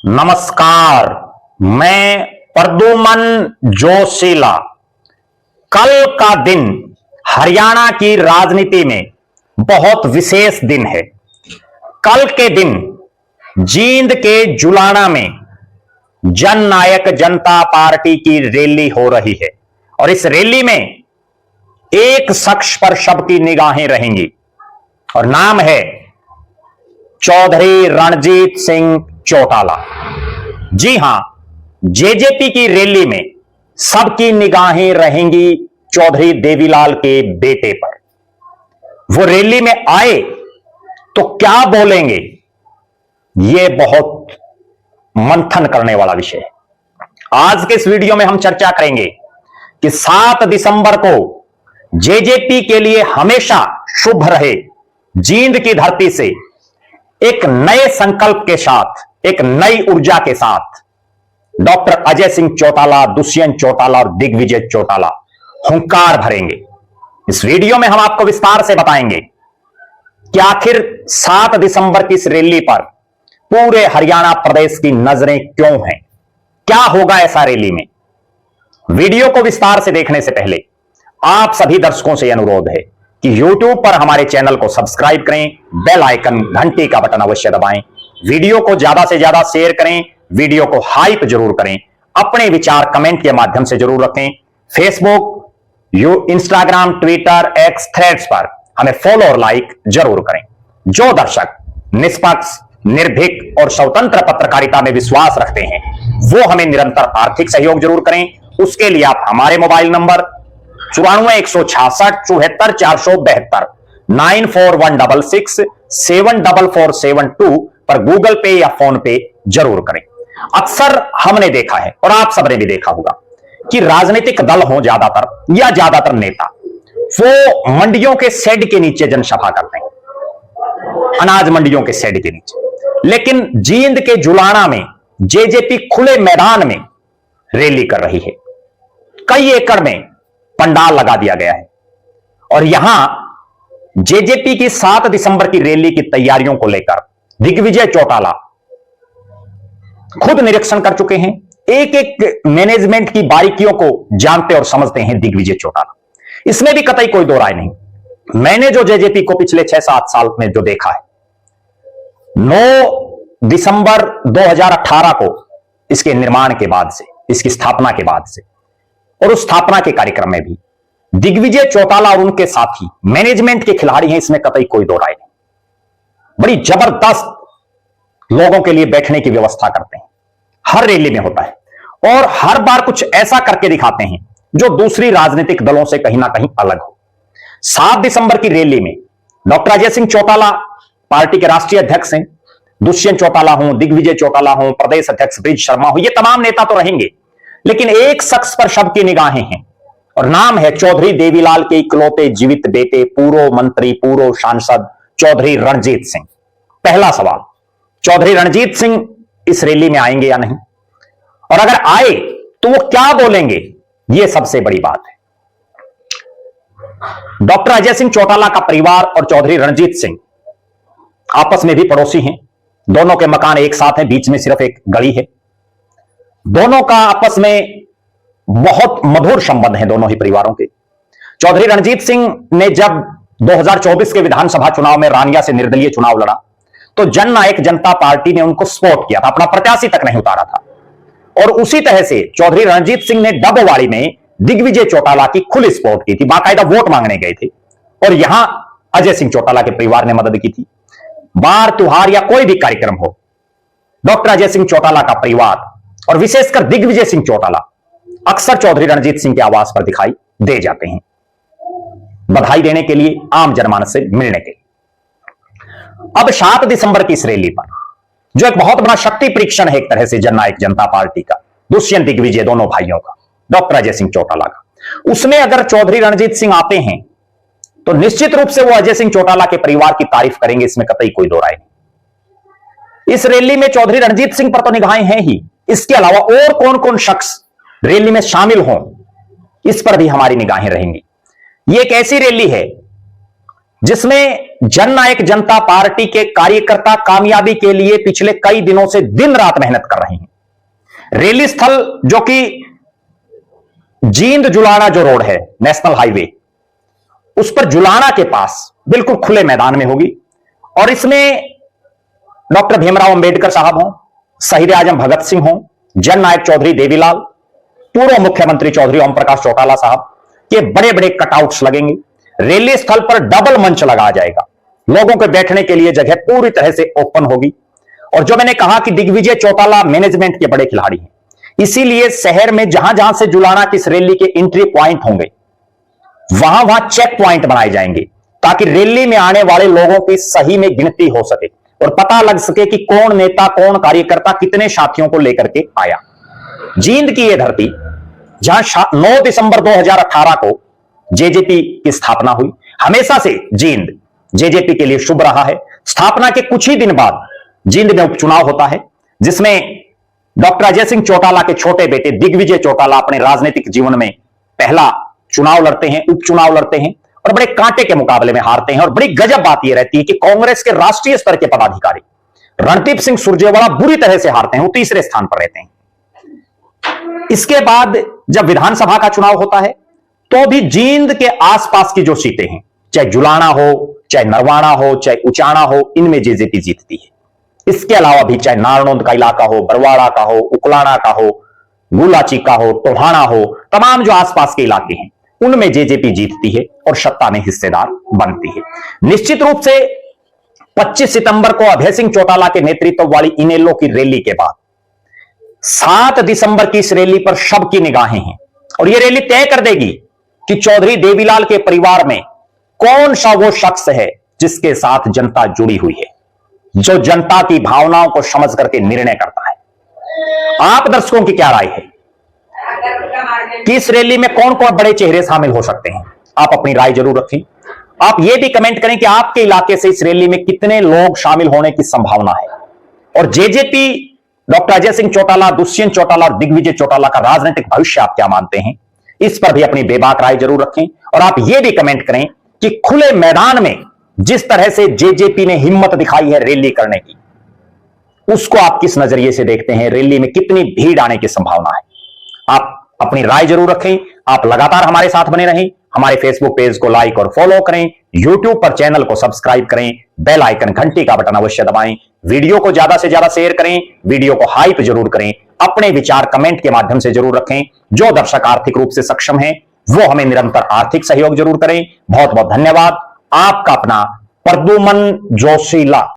नमस्कार। मैं प्रद्युमन जोशीला। कल का दिन हरियाणा की राजनीति में बहुत विशेष दिन है। कल के दिन जींद के जुलाना में जननायक जनता पार्टी की रैली हो रही है और इस रैली में एक शख्स पर सबकी निगाहें रहेंगी और नाम है चौधरी रणजीत सिंह चौटाला। जी हां, जेजेपी की रैली में सबकी निगाहें रहेंगी चौधरी देवीलाल के बेटे पर। वो रैली में आए तो क्या बोलेंगे, यह बहुत मंथन करने वाला विषय है। आज के इस वीडियो में हम चर्चा करेंगे कि 7 दिसंबर को जेजेपी के लिए हमेशा शुभ रहे। जींद की धरती से एक नए संकल्प के साथ, एक नई ऊर्जा के साथ डॉक्टर अजय सिंह चौटाला, दुष्यंत चौटाला और दिग्विजय चौटाला हुंकार भरेंगे। इस वीडियो में हम आपको विस्तार से बताएंगे कि आखिर 7 दिसंबर की इस रैली पर पूरे हरियाणा प्रदेश की नजरें क्यों हैं, क्या होगा ऐसा रैली में। वीडियो को विस्तार से देखने से पहले आप सभी दर्शकों से अनुरोध है कि YouTube पर हमारे चैनल को सब्सक्राइब करें, बेल आइकन घंटी का बटन अवश्य दबाएं, वीडियो को ज्यादा से ज्यादा शेयर करें, वीडियो को हाइप जरूर करें, अपने विचार कमेंट के माध्यम से जरूर रखें। Facebook, Instagram, Twitter, x, threads पर हमें फॉलो और लाइक जरूर करें। जो दर्शक निष्पक्ष, निर्भीक और स्वतंत्र पत्रकारिता में विश्वास रखते हैं वो हमें निरंतर आर्थिक सहयोग जरूर करें। उसके लिए आप हमारे मोबाइल नंबर 9416674472 9416674472 पर गूगल पे या फोन पे जरूर करें। अक्सर हमने देखा है और आप सबने भी देखा होगा कि राजनीतिक दल हो ज्यादातर या ज्यादातर नेता वो मंडियों के शेड के नीचे जनसभा करते हैं, अनाज मंडियों के शेड के नीचे। लेकिन जींद के जुलाना में जेजेपी खुले मैदान में रैली कर रही है। कई एकड़ में पंडाल लगा दिया गया है और यहां जेजेपी की 7 दिसंबर की रैली की तैयारियों को लेकर दिग्विजय चौटाला खुद निरीक्षण कर चुके हैं। एक एक मैनेजमेंट की बारीकियों को जानते और समझते हैं दिग्विजय चौटाला। इसमें भी कतई कोई दो राय नहीं। मैंने जो जेजेपी को पिछले 6-7 साल में जो देखा है, 9 दिसंबर 2018 को इसके निर्माण के बाद से, इसकी स्थापना के बाद से और उस स्थापना के कार्यक्रम में भी दिग्विजय चौटाला और उनके साथी मैनेजमेंट के खिलाड़ी हैं, इसमें कतई कोई दो राय नहीं। बड़ी जबरदस्त लोगों के लिए बैठने की व्यवस्था करते हैं, हर रैली में होता है और हर बार कुछ ऐसा करके दिखाते हैं जो दूसरी राजनीतिक दलों से कहीं ना कहीं अलग हो। 7 दिसंबर की रैली में डॉक्टर अजय सिंह चौटाला पार्टी के राष्ट्रीय अध्यक्ष हैं, दुष्यंत चौटाला हों, दिग्विजय चौटाला हों, प्रदेश अध्यक्ष ब्रिज शर्मा हो, ये तमाम नेता तो रहेंगे, लेकिन एक शख्स पर सबकी निगाहें हैं और नाम है चौधरी देवीलाल के इकलौते जीवित बेटे, पूर्व मंत्री, पूर्व सांसद चौधरी रणजीत सिंह। पहला सवाल, चौधरी रणजीत सिंह इस रैली में आएंगे या नहीं, और अगर आए तो वो क्या बोलेंगे, यह सबसे बड़ी बात है। डॉक्टर अजय सिंह चौटाला का परिवार और चौधरी रणजीत सिंह आपस में भी पड़ोसी हैं। दोनों के मकान एक साथ हैं, बीच में सिर्फ एक गली है। दोनों का आपस में बहुत मधुर संबंध है, दोनों ही परिवारों के। चौधरी रणजीत सिंह ने जब 2024 के विधानसभा चुनाव में रानिया से निर्दलीय चुनाव लड़ा तो जननायक जनता पार्टी ने उनको सपोर्ट किया था, अपना प्रत्याशी तक नहीं उतारा था। और उसी तरह से चौधरी रणजीत सिंह ने डबवाड़ी में दिग्विजय चौटाला की खुली सपोर्ट की थी, बाकायदा वोट मांगने गए थे और यहां अजय सिंह चौटाला के परिवार ने मदद की थी। बार त्योहार या कोई भी कार्यक्रम हो, डॉक्टर अजय सिंह चौटाला का परिवार और विशेषकर दिग्विजय सिंह चौटाला अक्सर चौधरी रणजीत सिंह के आवास पर दिखाई दे जाते हैं, बधाई देने के लिए, आम जनमानस से मिलने के लिए। अब 7 दिसंबर की इस रैली पर जो एक बहुत बड़ा शक्ति परीक्षण है एक तरह से जननायक जनता पार्टी का, दुष्यंत दिग्विजय दोनों भाइयों का, डॉक्टर अजय सिंह चौटाला का, उसमें अगर चौधरी रणजीत सिंह आते हैं तो निश्चित रूप से वो अजय सिंह चौटाला के परिवार की तारीफ करेंगे, इसमें कतई कोई दो राय नहीं। इस रैली में चौधरी रणजीत सिंह पर तो निगाहें हैं ही, इसके अलावा और कौन कौन शख्स रैली में शामिल हों, इस पर भी हमारी निगाहें रहेंगी। ये एक ऐसी रैली है जिसमें जननायक जनता पार्टी के कार्यकर्ता कामयाबी के लिए पिछले कई दिनों से दिन रात मेहनत कर रहे हैं। रैली स्थल जो कि जींद जुलाना जो रोड है, नेशनल हाईवे, उस पर जुलाना के पास बिल्कुल खुले मैदान में होगी और इसमें डॉक्टर भीमराव अंबेडकर साहब हों, शहीद आजम भगत सिंह हों, जननायक चौधरी देवीलाल, पूर्व मुख्यमंत्री चौधरी ओम प्रकाश चौटाला साहब के बड़े बड़े कटआउट्स लगेंगे। रैली स्थल पर डबल मंच लगाया जाएगा, लोगों के बैठने के लिए जगह पूरी तरह से ओपन होगी। और जो मैंने कहा कि दिग्विजय चौटाला मैनेजमेंट के बड़े खिलाड़ी हैं, इसीलिए शहर में जहां जहां से जुलाना की इस रैली के एंट्री पॉइंट होंगे, वहां वहां चेक पॉइंट बनाए जाएंगे ताकि रैली में आने वाले लोगों की सही में गिनती हो सके और पता लग सके कि कौन नेता, कौन कार्यकर्ता कितने साथियों को लेकर के आया। जींद की यह धरती, जहां 9 दिसंबर 2018 को जेजेपी की स्थापना हुई, हमेशा से जींद जेजेपी के लिए शुभ रहा है। स्थापना के कुछ ही दिन बाद जींद में उपचुनाव होता है, जिसमें डॉक्टर अजय सिंह चौटाला के छोटे बेटे दिग्विजय चौटाला अपने राजनीतिक जीवन में पहला चुनाव लड़ते हैं, उपचुनाव लड़ते हैं और बड़े कांटे के मुकाबले में हारते हैं। और बड़ी गजब बात यह रहती है कि कांग्रेस के राष्ट्रीय स्तर के पदाधिकारी रणदीप सिंह सुरजेवाला बुरी तरह से हारते हैं, वो तीसरे स्थान पर रहते हैं। इसके बाद जब विधानसभा का चुनाव होता है तो भी जींद के आसपास की जो सीटें हैं, चाहे जुलाना हो, चाहे नरवाना हो, चाहे उचाना हो, इनमें जेजेपी जीतती है। इसके अलावा भी चाहे नारनौंद का इलाका हो, बरवाड़ा का हो, उकलाना का हो, गुलाची का हो, टोहाना हो, तमाम जो आसपास के इलाके हैं उनमें जेजेपी जीतती है और सत्ता में हिस्सेदार बनती है। निश्चित रूप से 25 सितंबर को अभय सिंह चौटाला के नेतृत्व वाली इनेलो की रैली के बाद 7 दिसंबर की इस रैली पर सबकी निगाहें हैं और यह रैली तय कर देगी कि चौधरी देवीलाल के परिवार में कौन सा वो शख्स है जिसके साथ जनता जुड़ी हुई है, जो जनता की भावनाओं को समझ करके निर्णय करता है। आप दर्शकों की क्या राय है कि इस रैली में कौन कौन बड़े चेहरे शामिल हो सकते हैं? आप अपनी राय जरूर रखें। आप यह भी कमेंट करें कि आपके इलाके से इस रैली में कितने लोग शामिल होने की संभावना है और जेजेपी, डॉक्टर अजय सिंह चौटाला, दुष्यंत चौटाला और दिग्विजय चौटाला का राजनीतिक भविष्य आप क्या मानते हैं? इस पर भी अपनी बेबाक राय जरूर रखें और आप यह भी कमेंट करें कि खुले मैदान में जिस तरह से जेजेपी ने हिम्मत दिखाई है रैली करने की, उसको आप किस नजरिए से देखते हैं? रैली में कितनी भीड़ आने की संभावना है? आप अपनी राय जरूर रखें। आप लगातार हमारे साथ बने रहें। हमारे फेसबुक पेज को लाइक और फॉलो करें, यूट्यूब पर चैनल को सब्सक्राइब करें, बेल आइकन घंटी का बटन अवश्य दबाएं, वीडियो को ज्यादा से ज्यादा शेयर करें, वीडियो को हाइप जरूर करें, अपने विचार कमेंट के माध्यम से जरूर रखें। जो दर्शक आर्थिक रूप से सक्षम हैं वो हमें निरंतर आर्थिक सहयोग जरूर करें। बहुत बहुत धन्यवाद। आपका अपना प्रद्युमन जोशीला।